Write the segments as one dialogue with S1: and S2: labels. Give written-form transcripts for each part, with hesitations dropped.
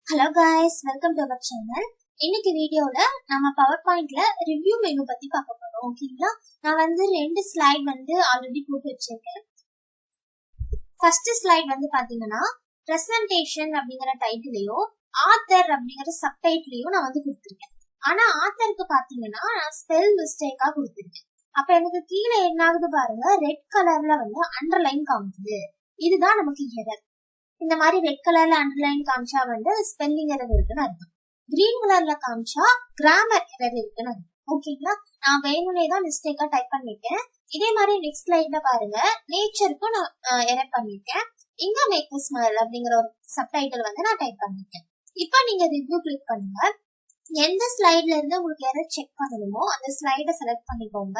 S1: Hello guys, welcome to our channel. இன்னைக்கு வீடியோல நம்ம PowerPointல ரிவ்யூ மெனு பத்தி பார்க்க போறோம். ஓகேங்களா? நான் ரெண்டு ஸ்லைட் ஆல்ரெடி போட்டு வச்சிருக்கேன். ஃபர்ஸ்ட் ஸ்லைட் பாத்தீங்கன்னா பிரசன்டேஷன் அப்படிங்கற டைட்டிலையோ ஆத்தர் அப்படிங்கற சப்டைட்டிலையோ நான் கொடுத்திருக்கேன். ஆனா ஆத்தருக்கு பாத்தீங்கன்னா நான் ஸ்பெல் மிஸ்டேக்கா கொடுத்திருக்கேன். அப்ப எனக்கு கீழே என்ன ஆகுது பாருங்க, ரெட் கலர்ல அண்டர்லைன் காமிக்குது. இதுதான் நமக்கு எரர். இந்த மாதிரி ரெட் கலர்ல அண்டர்லைன் காமிச்சா ஸ்பெல்லிங் எரர் இருக்குன்னு அர்த்தம். கிரீன் கலர்ல காமிச்சா கிராமர் எரர் இருக்குன்னு அர்த்தம். ஓகேங்களா? நான் வேணும்னே தான் மிஸ்டேக்கா டைப் பண்ணிருக்கேன். இதே மாதிரி நெக்ஸ்ட் ஸ்லைட்ல பாருங்க, நேச்சருக்கும் நான் எரர் பண்ணிருக்கேன். இங்க மேக் தி ஸ்மைல் அப்படிங்கிற ஒரு சப்டைட்டில் நான் டைப் பண்ணிருக்கேன். இப்போ நீங்க ரிவ்யூ கிளிக் பண்ணுங்க. எந்த ஸ்லைட்ல இருந்து உங்களுக்கு எரர் செக் பண்ணணுமோ அந்த ஸ்லைடை செலக்ட் பண்ணிக்கோங்க.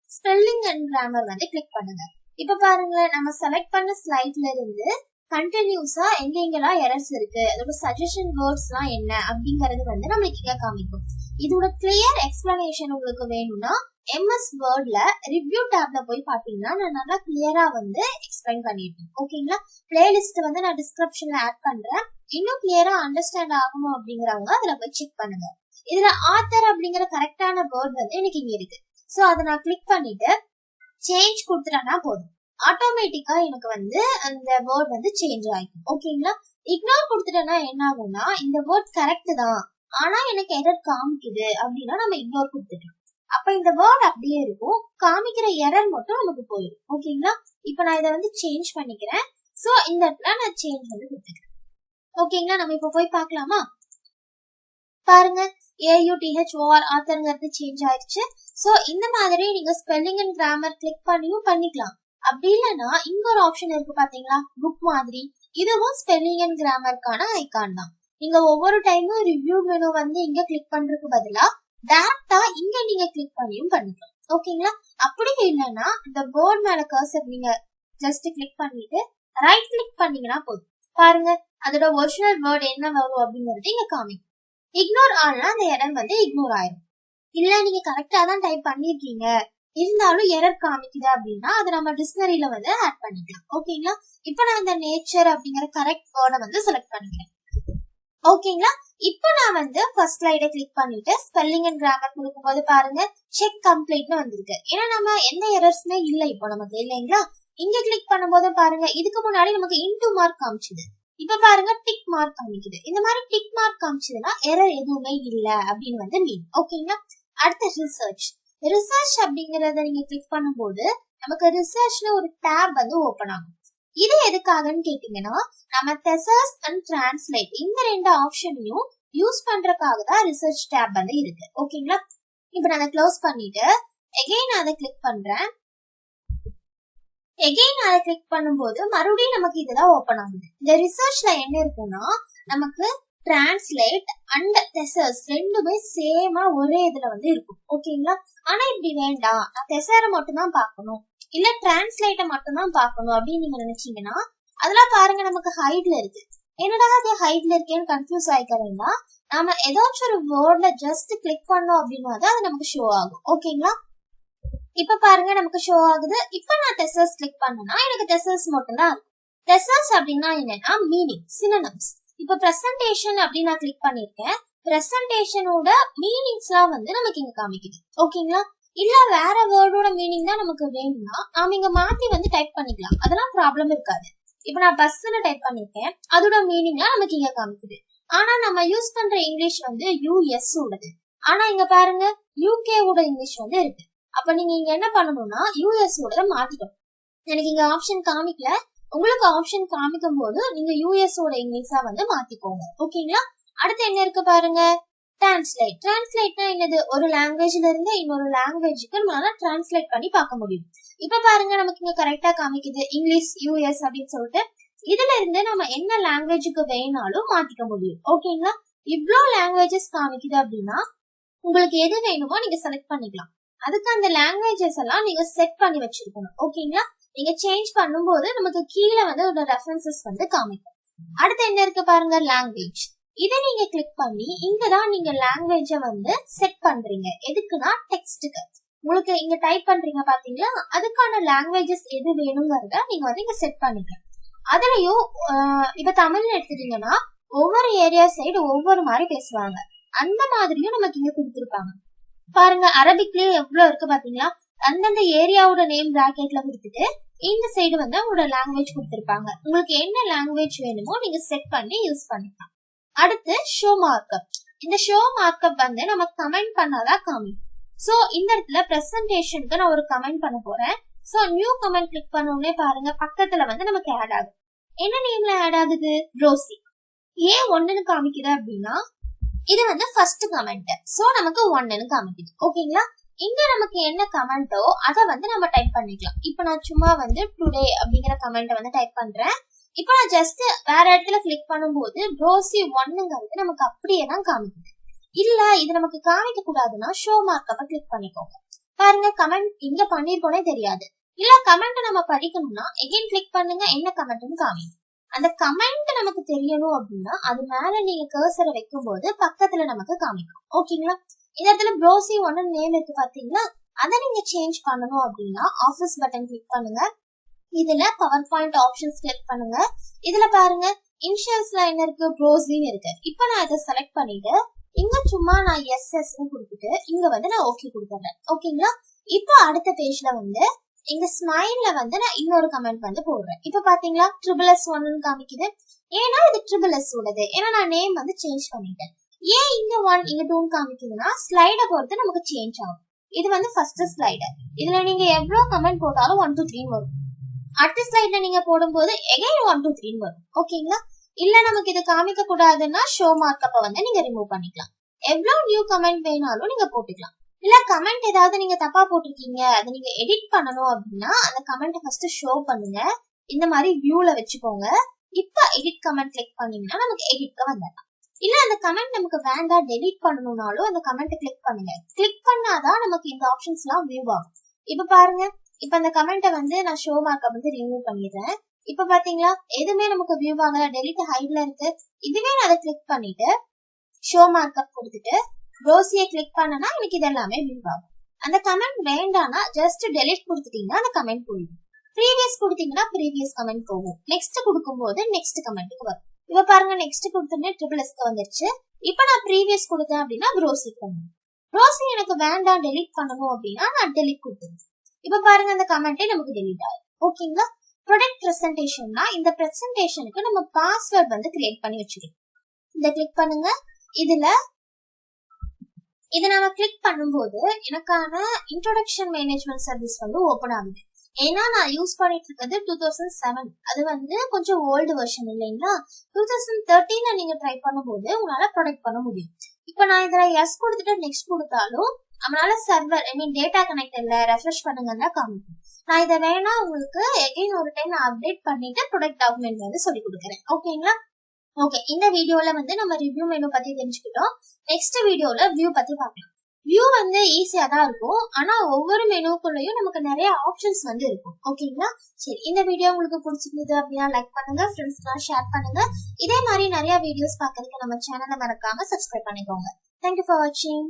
S1: ஸ்பெல்லிங் அண்ட் கிராமர் கிளிக் பண்ணுங்க. இப்ப பாருங்க, நம்ம செலக்ட் பண்ண ஸ்லைட்ல இருந்து கண்டினியூஸா எங்கெங்கெல்லாம் எரர்ஸ் இருக்கு, அதோட சஜஷன் வேர்ட்ஸ் எல்லாம் என்ன அப்படிங்கறது நம்மளுக்கு இங்க காமிக்கும். இதோட கிளியர் எக்ஸ்பிளனேஷன் உங்களுக்கு வேணும்னா MS வேர்ட்ல ரிவ்யூ டேப்ல போய் பாத்தீங்கன்னா நான் நல்லா கிளியரா எக்ஸ்பிளைன் பண்ணிருக்கேன். ஓகேங்களா? பிளேலிஸ்ட் நான் டிஸ்கிரிப்ஷன்ல ஆட் பண்றேன். இன்னும் கிளியரா அண்டர்ஸ்டாண்ட் ஆகணும் அப்படிங்கறவங்க அதுல போய் செக் பண்ணுங்க. இதுல ஆத்தர் அப்படிங்கிற கரெக்டான வேர்ட் எனக்கு இங்க இருக்கு. சோ அதை நான் கிளிக் பண்ணிட்டு சேஞ்ச் கொடுத்துட்டேன்னா போதும், ஆட்டோமேட்டிக்கா எனக்கு அந்த வேர்ட் சேஞ்ச் ஆயிடும். ஓகேங்களா? இக்னோர் கொடுத்துட்டேன்னா என்ன ஆகும்னா, இந்த வேர்ட் கரெக்ட் தான் ஆனா எனக்கு எரர் காமிக்குது அப்படின்னா நம்ம இக்னோர் கொடுத்துட்டோம். அப்ப இந்த வேர்ட் அப்படியே இருக்கும், காமிக்கிற எரர் மட்டும் நமக்கு போயிடும். ஓகேங்களா? இப்ப நான் இதை சேஞ்ச் பண்ணிக்கிறேன். சோ இந்த இடத்துல நான் சேஞ்ச் கொடுத்துக்கிறேன். ஓகேங்களா? நம்ம இப்ப போய் பார்க்கலாமா? பாருங்க, AUTHOR ஆத்தர்ங்கிறது சேஞ்ச் ஆயிடுச்சு. சோ இந்த மாதிரி நீங்க ஸ்பெல்லிங் அண்ட் கிராமர் கிளிக் பண்ணியும் பண்ணிக்கலாம். அப்படி இல்லைன்னா இங்க ஒரு ஆப்ஷன் இருக்கு பாத்தீங்களா, புக் மாதிரி. இதுவும் ஸ்பெல்லிங் அண்ட் கிராமருக்கான ஐகான் தான். நீங்க ஒவ்வொரு டைமும் ரிவ்யூ மெனு இங்க கிளிக் பண்றதுக்கு பதிலா டைரக்டா இங்க நீங்க கிளிக் பண்ணியும் பண்ணிக்கலாம். ஓகேங்களா? அப்படி இல்லைன்னா இந்த போர்டு மேல கர்சர் நீங்க ஜஸ்ட் கிளிக் பண்ணிட்டு ரைட் கிளிக் பண்ணீங்கன்னா போதும். பாருங்க, அதோட ஒரிஜினல் வேர்ட் என்ன வரும் அப்படிங்கறது இங்க காமிக்கும். இக்னோர் ஆனா அந்த எரர் இக்னோர் ஆயிடும். இல்ல நீங்க கரெக்டா தான் டைப் பண்ணிருக்கீங்க இருந்தாலும் எரர் காமிக்குது அப்படின்னா அதை நம்ம டிக்ஷனரியில ஆட் பண்ணிக்கலாம். ஓகேங்களா? இப்ப நான் இந்த நேச்சர் அப்படிங்கிற கரெக்ட் வேர்டை செலக்ட் பண்ணிக்கிறேன். ஓகேங்களா? இப்ப நான் ஃபர்ஸ்ட் ஸ்லைடை கிளிக் பண்ணிட்டு ஸ்பெல்லிங் அண்ட் கிராமர் கொடுக்கும் போது பாருங்க, செக் கம்ப்ளீட்னு வந்திருக்கு. ஏன்னா நம்ம எந்த எரர்ஸுமே இல்ல இப்போ நமக்கு, இல்லைங்களா? இங்க கிளிக் பண்ணும்போது பாருங்க, இதுக்கு முன்னாடி நமக்கு இன்டூ மார்க் காமிச்சுது. இப்ப பாருங்க டிக் மார்க் காமிக்குது. இந்த மாதிரி டிக் மார்க் காமிச்சதுன்னா எரர் எதுவுமே இல்ல அப்படின்னு மீன். ஓகேங்களா? அடுத்து ரிசர்ச் அப்படிங்கறத நீங்க கிளிக் பண்ணும்போது நமக்கு ரிசர்ச்ல ஒரு டேப் ஓபன் ஆகும். இது எதுக்காகன்னு கேட்டீங்கன்னா, நம்ம thesaurus அண்ட் டிரான்ஸ்லேட் இந்த ரெண்டு ஆப்ஷனையும் யூஸ் பண்றதுக்காக தான் ரிசர்ச் டேப் இருக்கு. ஓகேங்களா? இப்ப நான் க்ளோஸ் பண்ணிட்டு எகைன் அதை கிளிக் பண்றேன். எகைன் அதை கிளிக் பண்ணும்போது மறுபடியும் நமக்கு இதுதான் ஓபன் ஆகுது. இந்த ரிசர்ச்ல என்ன இருக்கும்னா, நமக்கு டிரான்ஸ்லேட் அண்ட் thesaurus ரெண்டுமே சேமா ஒரே இதுல இருக்கும். ஓகேங்களா? ஆனா இப்படி வேண்டாம், நான் thesaurus மட்டும் தான் பார்க்கணும், இல்ல டிரான்ஸ்லேட்ட மட்டும் தான் பார்க்கணும் அப்படின்னு நீங்க நினைச்சீங்கன்னா அதெல்லாம் பாருங்க நமக்கு ஹைட்ல இருக்கு. என்னடா அது ஹைட்ல இருக்கேன்னு கன்ஃபியூஸ் ஆயிக்கிறீங்களா? நாம ஏதாச்சும் ஒரு வேர்ட்ல ஜஸ்ட் கிளிக் பண்ணோம் அப்படின்னா அது நமக்கு ஷோ ஆகும். ஓகேங்களா? இப்ப பாருங்க நமக்கு ஷோ ஆகுது. இப்ப நான் thesaurus கிளிக் பண்ணனா எனக்கு thesaurus மட்டும் தான் இருக்கும். thesaurus அப்படின்னா என்னன்னா மீனிங், சினோனிம்ஸ். இப்ப பிரசன்டேஷன் அப்படின்னு நான் கிளிக் பண்ணிருக்கேன். பிரசன்டேஷனோட மீனிங்ஸ் எல்லாம் நமக்கு இங்க காமிக்குது. ஓகேங்களா? இல்ல வேற வேர்டோட மீனிங் தான் நமக்கு வேணும்னா நாம இங்க மாத்தி டைப் பண்ணிக்கலாம். அதெல்லாம் ப்ராப்ளம் இருக்காது. இப்ப நான் பஸ்ன்னு டைப் பண்ணிருக்கேன், அதோட மீனிங்லாம் நமக்கு இங்க காமிக்குது. ஆனா நம்ம யூஸ் பண்ற இங்கிலீஷ் US ஓடது. ஆனா இங்க பாருங்க UK ஓட இங்கிலீஷ் இருக்கு. அப்ப நீங்க இங்க என்ன பண்ணணும்னா US ஓட மாத்திக்கணும். எனக்கு இங்க ஆப்ஷன் காமிக்கல, உங்களுக்கு ஆப்ஷன் காமிக்கும் போது நீங்க US ஓட இங்கிலீஷா மாத்திக்கோங்க. ஓகேங்களா? அடுத்து என்ன இருக்கு பாருங்க, டிரான்ஸ்லேட். டிரான்ஸ்லேட்னா என்னது? ஒரு லாங்குவேஜ்ல இருந்து இன்னொரு லாங்குவேஜுக்கு நம்மளால டிரான்ஸ்லேட் பண்ணி பார்க்க முடியும். இப்ப பாருங்க நமக்கு இங்க கரெக்டா காமிக்குது இங்கிலீஷ் US அப்படின்னு சொல்லிட்டு. இதுல இருந்து நம்ம என்ன லாங்குவேஜுக்கு வேணாலும் மாத்திக்க முடியும். ஓகேங்களா? இவ்ளோ லாங்குவேஜஸ் காமிக்குது அப்படின்னா உங்களுக்கு எது வேணுமோ நீங்க செலக்ட் பண்ணிக்கலாம். அதுக்கு அந்த லாங்குவேஜஸ் எல்லாம் நீங்க செட் பண்ணி வச்சிருக்கணும். ஓகேங்களா? நீங்க சேஞ்ச் பண்ணும்போது நமக்கு கீழே ஒரு ரெஃபரன்சஸ் காமிக்கும். அடுத்து என்ன இருக்கு பாருங்க, லாங்குவேஜ். இதை நீங்க கிளிக் பண்ணி இங்கதான் நீங்க லாங்குவேஜ செட் பண்றீங்க. எதுக்குன்னா டெக்ஸ்டுக்கு உங்களுக்கு இங்க டைப் பண்றீங்க பாத்தீங்களா, அதுக்கான லாங்குவேஜஸ் எது வேணுங்கிறத நீங்க இங்க செட் பண்ணிக்கலாம். அதுலயும் இப்ப தமிழ்னு எடுத்துட்டீங்கன்னா ஒவ்வொரு ஏரியா சைடு ஒவ்வொரு மாதிரி பேசுவாங்க. அந்த மாதிரியும் நமக்கு இங்க கொடுத்துருப்பாங்க. பாருங்க அரபிக்லயே எவ்வளவு இருக்கு பாத்தீங்களா. அந்தந்த ஏரியாவோட நேம் பிராக்கெட்ல கொடுத்துட்டு இந்த சைடு வந்து அவங்களோட லாங்குவேஜ் கொடுத்திருப்பாங்க. உங்களுக்கு என்ன லாங்குவேஜ் வேணுமோ நீங்க செட் பண்ணி யூஸ் பண்ணிக்கலாம். அடுத்து ஷோ மார்க்அப். இந்த ஷோ மார்க்அப் வந்து நம்ம கமெண்ட் பண்ணாதான் காமிக்கும். சோ இந்த இடத்துல பிரசன்டேஷனுக்கு நான் ஒரு கமெண்ட் பண்ண போறேன். சோ நியூ கமெண்ட் கிளிக் பண்ண உடனே பாருங்க பக்கத்துல வந்து நமக்கு ஆட் ஆகுது. என்ன நேம்ல ஆட் ஆகுது? ப்ரோசி. ஏன் 1ன்னு காமிக்குது அப்படின்னா இது வந்து ஃபர்ஸ்ட் கமெண்ட். சோ நமக்கு 1ன்னு காமிக்குது. ஓகேங்களா. இங்க நமக்கு என்ன கமெண்டோ அதை வந்து நம்ம டைப் பண்ணிக்கலாம். இப்ப நான் சும்மா வந்து டுடே அப்படிங்கிற கமெண்ட் வந்து டைப் பண்றேன். இப்ப நான் ஜஸ்ட் வேற இடத்துல கிளிக் பண்ணும்போது ப்ரோசி 1ங்கிறது நமக்கு அப்படியே தான் காமிக்குது. இல்ல இது நமக்கு காமிக்க கூடாதுன்னா ஷோ மார்க்கப்ப கிளிக் பண்ணிக்கோங்க. பாருங்க கமெண்ட் இங்க பண்ணிருக்கோனே தெரியாது. இல்ல கமெண்ட் நம்ம படிக்கணும்னா எகைன் கிளிக் பண்ணுங்க, என்ன கமெண்ட்னு காமிக்கும். அந்த கமெண்ட் நமக்கு தெரியணும் அப்படின்னா அது மேல நீங்க கர்சரை வைக்கும் போது பக்கத்துல நமக்கு காமிக்கும். ஓகேங்களா. இந்த இடத்துல ப்ரோசி 1 நேம் இருக்கு பாத்தீங்களா, அதை நீங்க சேஞ்ச் பண்ணணும் அப்படின்னா ஆஃபீஸ் பட்டன் கிளிக் பண்ணுங்க. இதுல பவர் பாயிண்ட் ஆப்ஷன்ஸ் கிளிக் பண்ணுங்க. இதுல பாருங்க இனிஷியல்ஸ்ல என்ன இருக்கு? ப்ரோசின்னு இருக்கு. இப்ப நான் இதை செலக்ட் பண்ணிட்டு இங்க சும்மா நான் எஸ்எஸ்ன்னு கொடுத்துட்டு இங்க வந்து நான் ஓகே கொடுத்துறேன். ஓகேங்களா. இப்ப அடுத்த பேஜ்ல வந்து இங்க ஸ்மைல்ல வந்து நான் இன்னொரு கமெண்ட் வந்து போடுறேன். இப்ப பாத்தீங்களா SSS1ன்னு காமிக்குது. ஏன்னா இது SSS ஓடது. ஏன்னா நான் நேம் வந்து சேஞ்ச் பண்ணிட்டேன். ஏன் இங்க 1 இங்க 2 காமிக்குதுன்னா ஸ்லைட பொறுத்து நமக்கு சேஞ்ச் ஆகும். இது வந்து ஃபர்ஸ்ட் ஸ்லைடு. இதுல நீங்க எவ்வளவு கமெண்ட் போட்டாலும் 1 to 3 வரும். அடுத்த ஸ்லைட்ல நீங்க போடும்போது எகைன் 1 to 3 வரும். ஓகேங்களா. இல்ல நமக்கு இது காமிக்க கூடாதுன்னா ஷோ மார்க்கப்ப வந்து நீங்க ரிமூவ் பண்ணிக்கலாம். எவ்வளவு நியூ கமெண்ட் வேணாலும் நீங்க போட்டுக்கலாம். இல்ல கமெண்ட் ஏதாவது நீங்க தப்பா போட்டிருக்கீங்க அதை நீங்க எடிட் பண்ணணும் அப்படின்னா அந்த கமெண்ட் ஃபர்ஸ்ட் ஷோ பண்ணுங்க. இந்த மாதிரி வியூல வச்சுக்கோங்க. இப்ப எடிட் கமெண்ட் கிளிக் பண்ணீங்கன்னா நமக்கு எடிட்க்கு வந்துடலாம். இல்ல அந்த கமெண்ட் நமக்கு வேண்டாம் டெலீட் பண்ணணும்னாலும் அந்த கமெண்ட் கிளிக் பண்ணுங்க. கிளிக் பண்ணாதான் நமக்கு இந்த ஆப்ஷன்ஸ் எல்லாம் வியூ ஆகும். இப்ப பாருங்க இப்ப அந்த கமெண்ட்டை வந்து நான் ஷோ மார்க்கப் வந்து ரிமூவ் பண்ணிடுறேன். இப்ப பாத்தீங்களா எதுவுமே நமக்கு வியூ ஆகல, டெலிட் ஹைட்ல இருக்கு. இதுவே நான் அதை கிளிக் பண்ணிட்டு ஷோ மார்க்கப் கொடுத்துட்டு ப்ரோசியை கிளிக் பண்ணனா எனக்கு இது எல்லாமே வியூ ஆகும். அந்த கமெண்ட் வேண்டாம்னா ஜஸ்ட் டெலிட் கொடுத்துட்டீங்கன்னா அந்த கமெண்ட் போயிடும். ப்ரீவியஸ் கொடுத்தீங்கன்னா ப்ரீவியஸ் கமெண்ட் போகும். நெக்ஸ்ட் கொடுக்கும்போது நெக்ஸ்ட் கமெண்ட்டுக்கு வரும். இப்ப பாருங்க நெக்ஸ்ட் கொடுத்தோன்னே SSSக்கு வந்துருச்சு. இப்ப நான் ப்ரீவியஸ் கொடுத்தேன் அப்படின்னா ப்ரோசிக்கு வந்துடும். ப்ரோசி எனக்கு வேண்டாம் டெலிட் பண்ணணும் அப்படின்னா நான் டெலிட் கொடுத்துருவேன். இப்ப பாருங்க அந்த கமெண்டே நமக்கு டெலிட் ஆகும். ஓகேங்களா. ப்ராடக்ட் பிரசன்டேஷன்னா இந்த பிரசன்டேஷனுக்கு நம்ம பாஸ்வேர்ட் வந்து கிரியேட் பண்ணி வச்சுக்கணும். இத கிளிக் பண்ணுங்க. இதை நம்ம கிளிக் பண்ணும்போது எனக்கான இன்ட்ரோடக்ஷன் மேனேஜ்மெண்ட் சர்வீஸ் வந்து ஓபன் ஆகுது. ஏன்னா நான் யூஸ் பண்ணிட்டு இருக்கிறது 2007. அது வந்து கொஞ்சம் ஓல்டு வெர்ஷன் இல்லைங்களா. 2013ல நீங்க ட்ரை பண்ணும்போது உங்களால ப்ரொடக்ட் பண்ண முடியும். இப்ப நான் இதுல எஸ் கொடுத்துட்டு நெக்ஸ்ட் கொடுத்தாலும் நம்மளால சர்வர் டேட்டா கனெக்ட் இல்ல ரெஃப்ரெஷ் பண்ணுங்கன்னா காமிக்கும். நான் இதை வேணா உங்களுக்கு எகைன் ஒரு டைம் நான் அப்டேட் பண்ணிட்டு ப்ராடக்ட் டாக்குமெண்ட் வந்து சொல்லி கொடுக்குறேன். ஓகேங்களா. ஓகே இந்த வீடியோல வந்து நம்ம ரிவ்யூ மெனு பத்தி தெரிஞ்சுக்கிட்டோம். நெக்ஸ்ட் வீடியோல வியூ பத்தி பார்க்கலாம். வியூ வந்து ஈஸியா தான் இருக்கும். ஆனா ஒவ்வொரு மெனுக்குள்ளயும் நமக்கு நிறைய ஆப்ஷன்ஸ் வந்து இருக்கும். ஓகேங்களா. சரி இந்த வீடியோ உங்களுக்கு பிடிச்சிருந்தது அப்படின்னா லைக் பண்ணுங்க, ஃப்ரெண்ட்ஸ்லாம் ஷேர் பண்ணுங்க. இதே மாதிரி நிறைய வீடியோஸ் பார்க்கறதுக்கு நம்ம சேனலை மறக்காம சப்ஸ்கிரைப் பண்ணிக்கோங்க. தேங்க்யூ ஃபார் வாட்சிங்.